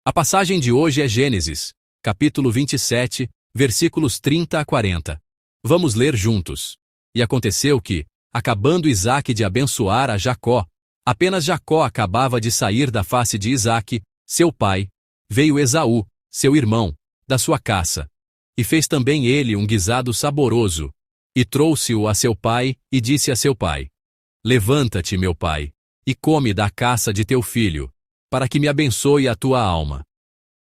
A passagem de hoje é Gênesis, capítulo 27, versículos 30 a 40. Vamos ler juntos. E aconteceu que, acabando Isaque de abençoar a Jacó, apenas Jacó acabava de sair da face de Isaque, seu pai, veio Esaú, seu irmão, da sua caça, e fez também ele um guisado saboroso, e trouxe-o a seu pai, e disse a seu pai: Levanta-te, meu pai, e come da caça de teu filho, para que me abençoe a tua alma.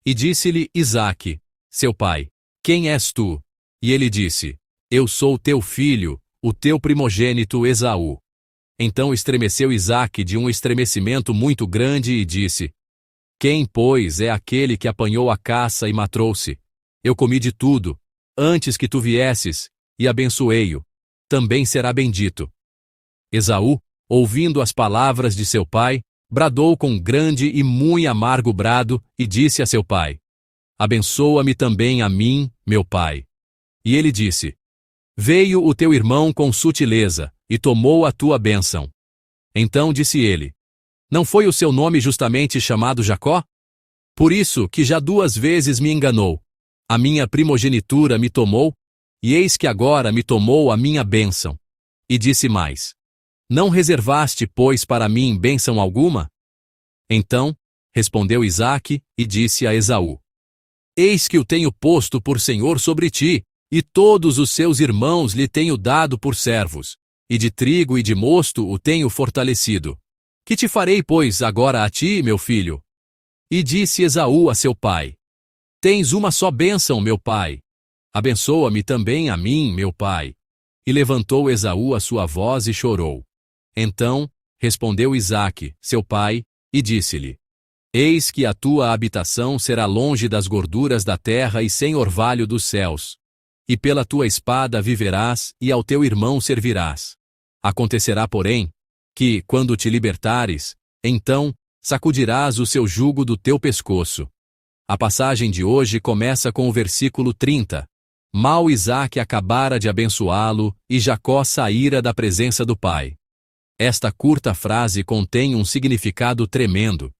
E disse-lhe Isaque, seu pai: Quem és tu? E ele disse: Eu sou teu filho, o teu primogênito Esaú. Então estremeceu Isaque de um estremecimento muito grande e disse: Quem, pois, é aquele que apanhou a caça e matrou-se? Eu comi de tudo, antes que tu viesses, e abençoei-o. Também será bendito. Esaú, ouvindo as palavras de seu pai, bradou com grande e muito amargo brado, e disse a seu pai: Abençoa-me também a mim, meu pai. E ele disse: Veio o teu irmão com sutileza, e tomou a tua bênção. Então disse ele: Não foi o seu nome justamente chamado Jacó? Por isso que já 2 vezes me enganou. A minha primogenitura me tomou, e eis que agora me tomou a minha bênção. E disse mais: Não reservaste, pois, para mim bênção alguma? Então respondeu Isaque, e disse a Esaú: Eis que o tenho posto por senhor sobre ti, e todos os seus irmãos lhe tenho dado por servos, e de trigo e de mosto o tenho fortalecido. Que te farei, pois, agora a ti, meu filho? E disse Esaú a seu pai: Tens uma só bênção, meu pai. Abençoa-me também a mim, meu pai. E levantou Esaú a sua voz e chorou. Então respondeu Isaque, seu pai, e disse-lhe: Eis que a tua habitação será longe das gorduras da terra e sem orvalho dos céus. E pela tua espada viverás, e ao teu irmão servirás. Acontecerá, porém, que, quando te libertares, então sacudirás o seu jugo do teu pescoço. A passagem de hoje começa com o versículo 30. Mal Isaque acabara de abençoá-lo, e Jacó saíra da presença do pai. Esta curta frase contém um significado tremendo.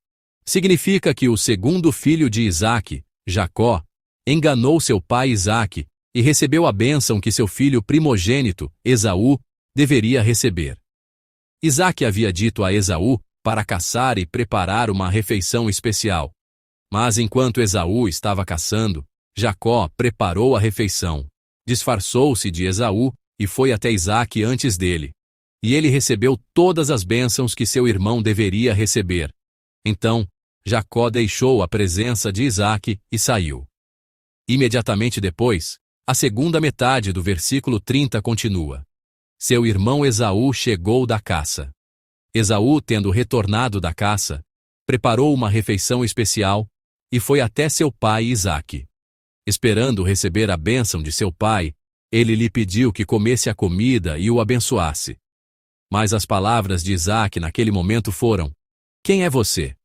Significa que o segundo filho de Isaque, Jacó, enganou seu pai Isaque e recebeu a bênção que seu filho primogênito, Esaú, deveria receber. Isaque havia dito a Esaú para caçar e preparar uma refeição especial. Mas enquanto Esaú estava caçando, Jacó preparou a refeição, disfarçou-se de Esaú e foi até Isaque antes dele. E ele recebeu todas as bênçãos que seu irmão deveria receber. Então, Jacó deixou a presença de Isaque e saiu. Imediatamente depois, a segunda metade do versículo 30 continua. Seu irmão Esaú chegou da caça. Esaú, tendo retornado da caça, preparou uma refeição especial e foi até seu pai Isaque. Esperando receber a bênção de seu pai, ele lhe pediu que comesse a comida e o abençoasse. Mas as palavras de Isaque naquele momento foram: Quem é você?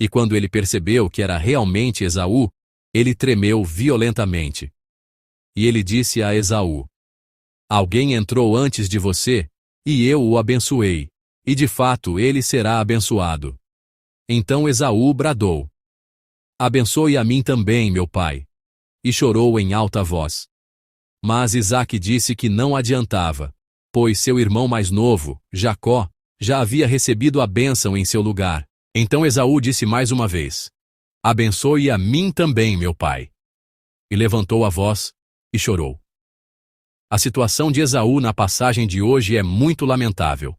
E quando ele percebeu que era realmente Esaú, ele tremeu violentamente. E ele disse a Esaú: Alguém entrou antes de você, e eu o abençoei, e de fato ele será abençoado. Então Esaú bradou: Abençoe a mim também, meu pai. E chorou em alta voz. Mas Isaque disse que não adiantava, pois seu irmão mais novo, Jacó, já havia recebido a bênção em seu lugar. Então Esaú disse mais uma vez: Abençoe a mim também, meu pai. E levantou a voz e chorou. A situação de Esaú na passagem de hoje é muito lamentável.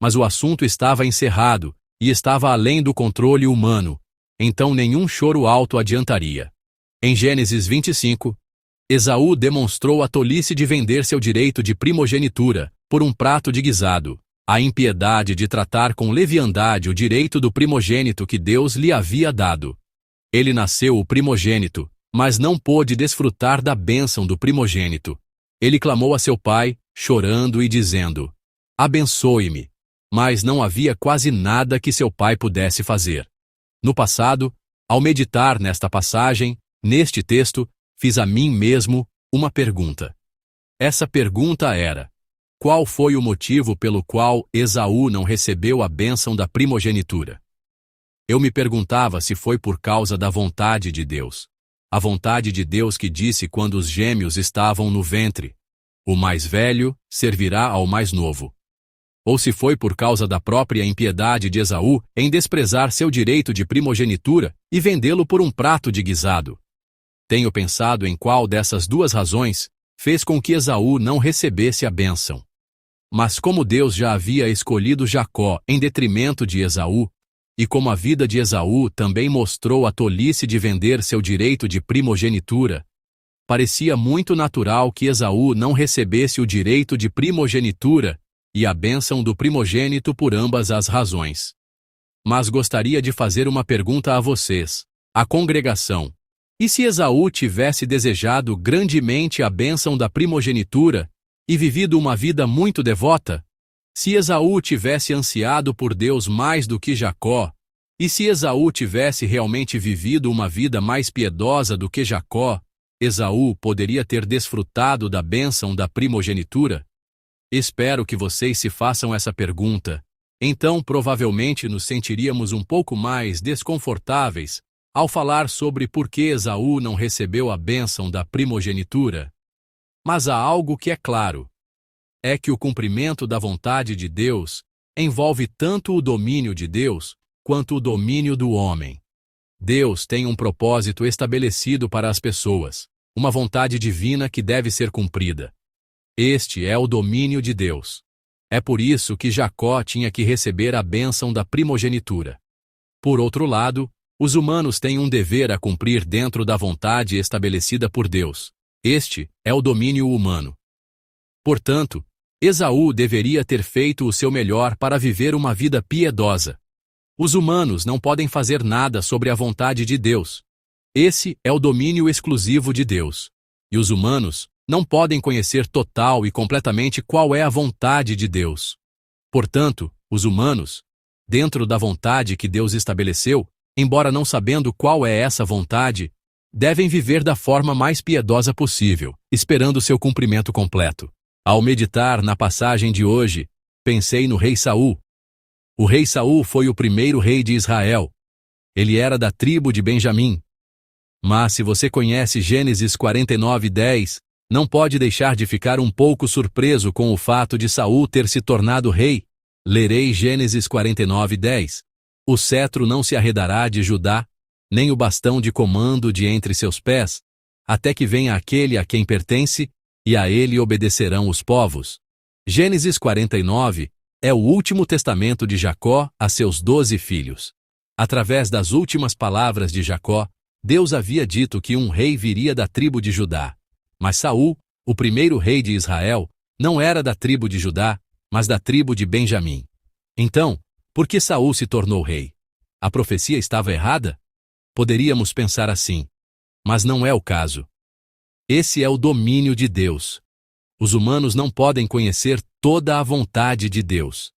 Mas o assunto estava encerrado e estava além do controle humano, então nenhum choro alto adiantaria. Em Gênesis 25, Esaú demonstrou a tolice de vender seu direito de primogenitura por um prato de guisado, a impiedade de tratar com leviandade o direito do primogênito que Deus lhe havia dado. Ele nasceu o primogênito, mas não pôde desfrutar da bênção do primogênito. Ele clamou a seu pai, chorando e dizendo: Abençoe-me. Mas não havia quase nada que seu pai pudesse fazer. No passado, ao meditar nesta passagem, neste texto, fiz a mim mesmo uma pergunta. Essa pergunta era: qual foi o motivo pelo qual Esaú não recebeu a bênção da primogenitura? Eu me perguntava se foi por causa da vontade de Deus. A vontade de Deus que disse quando os gêmeos estavam no ventre: o mais velho servirá ao mais novo. Ou se foi por causa da própria impiedade de Esaú em desprezar seu direito de primogenitura e vendê-lo por um prato de guisado. Tenho pensado em qual dessas duas razões fez com que Esaú não recebesse a bênção. Mas como Deus já havia escolhido Jacó em detrimento de Esaú, e como a vida de Esaú também mostrou a tolice de vender seu direito de primogenitura, parecia muito natural que Esaú não recebesse o direito de primogenitura e a bênção do primogênito por ambas as razões. Mas gostaria de fazer uma pergunta a vocês, a congregação. E se Esaú tivesse desejado grandemente a bênção da primogenitura e vivido uma vida muito devota? Se Esaú tivesse ansiado por Deus mais do que Jacó, e se Esaú tivesse realmente vivido uma vida mais piedosa do que Jacó, Esaú poderia ter desfrutado da bênção da primogenitura? Espero que vocês se façam essa pergunta. Então provavelmente nos sentiríamos um pouco mais desconfortáveis ao falar sobre por que Esaú não recebeu a bênção da primogenitura. Mas há algo que é claro. É que o cumprimento da vontade de Deus envolve tanto o domínio de Deus quanto o domínio do homem. Deus tem um propósito estabelecido para as pessoas, uma vontade divina que deve ser cumprida. Este é o domínio de Deus. É por isso que Jacó tinha que receber a bênção da primogenitura. Por outro lado, os humanos têm um dever a cumprir dentro da vontade estabelecida por Deus. Este é o domínio humano. Portanto, Esaú deveria ter feito o seu melhor para viver uma vida piedosa. Os humanos não podem fazer nada sobre a vontade de Deus. Esse é o domínio exclusivo de Deus. E os humanos não podem conhecer total e completamente qual é a vontade de Deus. Portanto, os humanos, dentro da vontade que Deus estabeleceu, embora não sabendo qual é essa vontade, devem viver da forma mais piedosa possível, esperando seu cumprimento completo. Ao meditar na passagem de hoje, pensei no rei Saul. O rei Saul foi o primeiro rei de Israel. Ele era da tribo de Benjamim. Mas se você conhece Gênesis 49:10, não pode deixar de ficar um pouco surpreso com o fato de Saul ter se tornado rei. Lerei Gênesis 49:10. O cetro não se arredará de Judá, nem o bastão de comando de entre seus pés, até que venha aquele a quem pertence, e a ele obedecerão os povos. Gênesis 49 é o último testamento de Jacó a seus 12 filhos. Através das últimas palavras de Jacó, Deus havia dito que um rei viria da tribo de Judá. Mas Saul, o primeiro rei de Israel, não era da tribo de Judá, mas da tribo de Benjamim. Então, por que Saul se tornou rei? A profecia estava errada? Poderíamos pensar assim. Mas não é o caso. Esse é o domínio de Deus. Os humanos não podem conhecer toda a vontade de Deus.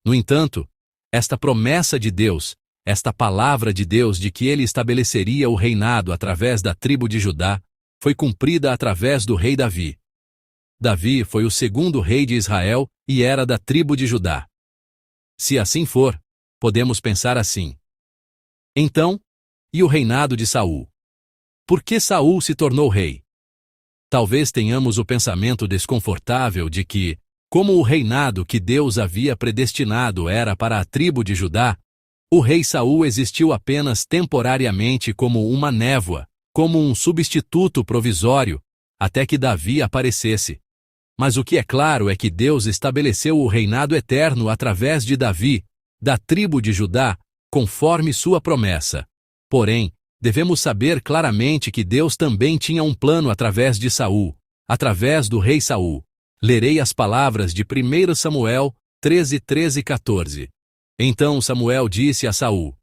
No entanto, esta promessa de Deus, esta palavra de Deus de que ele estabeleceria o reinado através da tribo de Judá, foi cumprida através do rei Davi. Davi foi o segundo rei de Israel e era da tribo de Judá. Se assim for, podemos pensar assim. Então, e o reinado de Saul? Por que Saul se tornou rei? Talvez tenhamos o pensamento desconfortável de que, como o reinado que Deus havia predestinado era para a tribo de Judá, o rei Saul existiu apenas temporariamente como uma névoa, como um substituto provisório, até que Davi aparecesse. Mas o que é claro é que Deus estabeleceu o reinado eterno através de Davi, da tribo de Judá, conforme sua promessa. Porém, devemos saber claramente que Deus também tinha um plano através de Saul, através do rei Saul. Lerei as palavras de 1 Samuel 13:13-14. Então Samuel disse a Saul: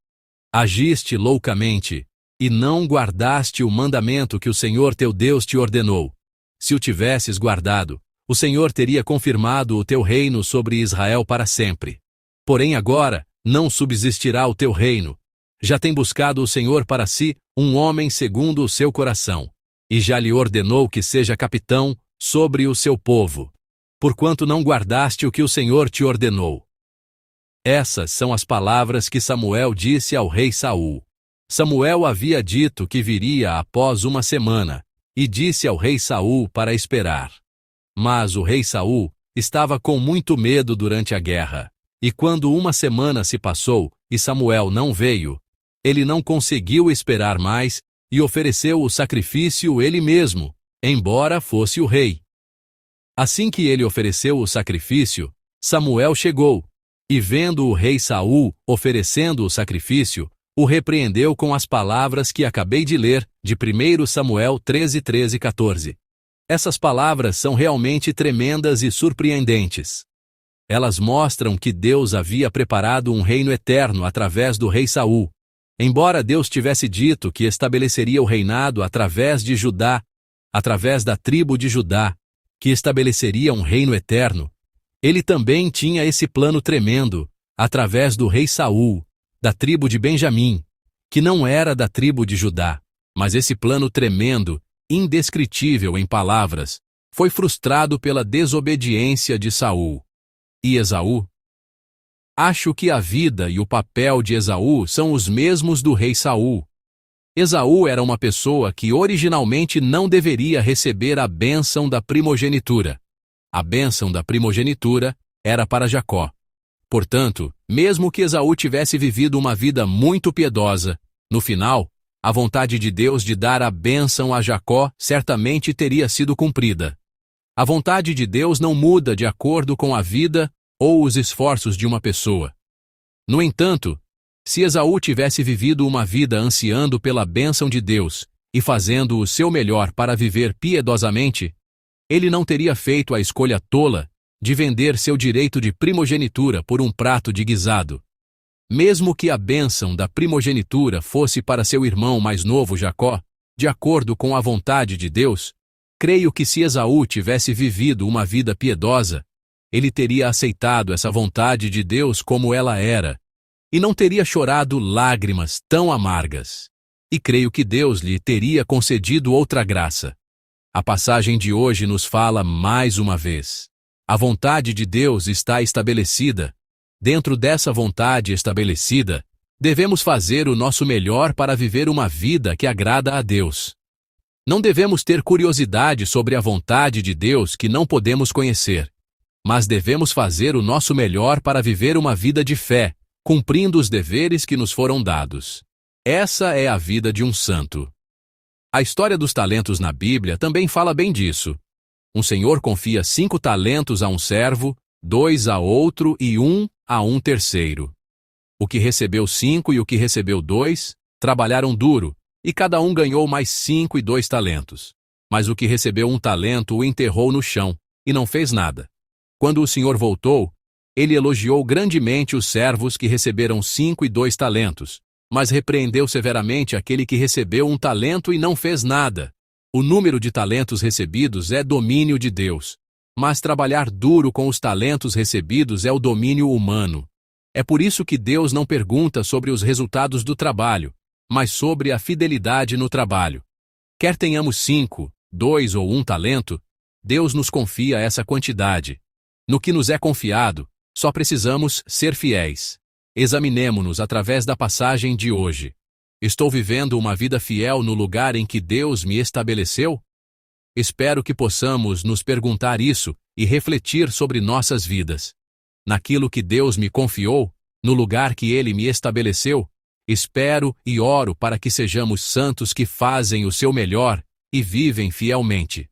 Agiste loucamente, e não guardaste o mandamento que o Senhor teu Deus te ordenou. Se o tivesses guardado, o Senhor teria confirmado o teu reino sobre Israel para sempre. Porém agora, não subsistirá o teu reino. Já tem buscado o Senhor para si um homem segundo o seu coração, e já lhe ordenou que seja capitão sobre o seu povo, porquanto não guardaste o que o Senhor te ordenou. Essas são as palavras que Samuel disse ao rei Saul. Samuel havia dito que viria após uma semana, e disse ao rei Saul para esperar. Mas o rei Saul estava com muito medo durante a guerra, e quando uma semana se passou e Samuel não veio, ele não conseguiu esperar mais e ofereceu o sacrifício ele mesmo, embora fosse o rei. Assim que ele ofereceu o sacrifício, Samuel chegou, e vendo o rei Saul oferecendo o sacrifício, o repreendeu com as palavras que acabei de ler, de 1 Samuel 13:14. Essas palavras são realmente tremendas e surpreendentes. Elas mostram que Deus havia preparado um reino eterno através do rei Saul. Embora Deus tivesse dito que estabeleceria o reinado através de Judá, através da tribo de Judá, que estabeleceria um reino eterno, ele também tinha esse plano tremendo, através do rei Saul, da tribo de Benjamim, que não era da tribo de Judá, mas esse plano tremendo, indescritível em palavras, foi frustrado pela desobediência de Saul. E Esaú? Acho que a vida e o papel de Esaú são os mesmos do rei Saul. Esaú era uma pessoa que originalmente não deveria receber a bênção da primogenitura. A bênção da primogenitura era para Jacó. Portanto, mesmo que Esaú tivesse vivido uma vida muito piedosa, no final, a vontade de Deus de dar a bênção a Jacó certamente teria sido cumprida. A vontade de Deus não muda de acordo com a vida ou os esforços de uma pessoa. No entanto, se Esaú tivesse vivido uma vida ansiando pela bênção de Deus e fazendo o seu melhor para viver piedosamente, ele não teria feito a escolha tola de vender seu direito de primogenitura por um prato de guisado. Mesmo que a bênção da primogenitura fosse para seu irmão mais novo Jacó, de acordo com a vontade de Deus, creio que se Esaú tivesse vivido uma vida piedosa, ele teria aceitado essa vontade de Deus como ela era, e não teria chorado lágrimas tão amargas. E creio que Deus lhe teria concedido outra graça. A passagem de hoje nos fala mais uma vez. A vontade de Deus está estabelecida. Dentro dessa vontade estabelecida, devemos fazer o nosso melhor para viver uma vida que agrada a Deus. Não devemos ter curiosidade sobre a vontade de Deus que não podemos conhecer, mas devemos fazer o nosso melhor para viver uma vida de fé, cumprindo os deveres que nos foram dados. Essa é a vida de um santo. A história dos talentos na Bíblia também fala bem disso. Um senhor confia 5 talentos a um servo, 2 a outro e 1 a um terceiro. O que recebeu 5 e o que recebeu 2, trabalharam duro, e cada um ganhou mais 5 e 2 talentos. Mas o que recebeu 1 talento o enterrou no chão, e não fez nada. Quando o senhor voltou, ele elogiou grandemente os servos que receberam 5 e 2 talentos, mas repreendeu severamente aquele que recebeu 1 talento e não fez nada. O número de talentos recebidos é domínio de Deus, mas trabalhar duro com os talentos recebidos é o domínio humano. É por isso que Deus não pergunta sobre os resultados do trabalho, mas sobre a fidelidade no trabalho. Quer tenhamos 5, 2 ou 1 talento, Deus nos confia essa quantidade. No que nos é confiado, só precisamos ser fiéis. Examinemo-nos através da passagem de hoje. Estou vivendo uma vida fiel no lugar em que Deus me estabeleceu? Espero que possamos nos perguntar isso e refletir sobre nossas vidas. Naquilo que Deus me confiou, no lugar que Ele me estabeleceu, espero e oro para que sejamos santos que fazem o seu melhor e vivem fielmente.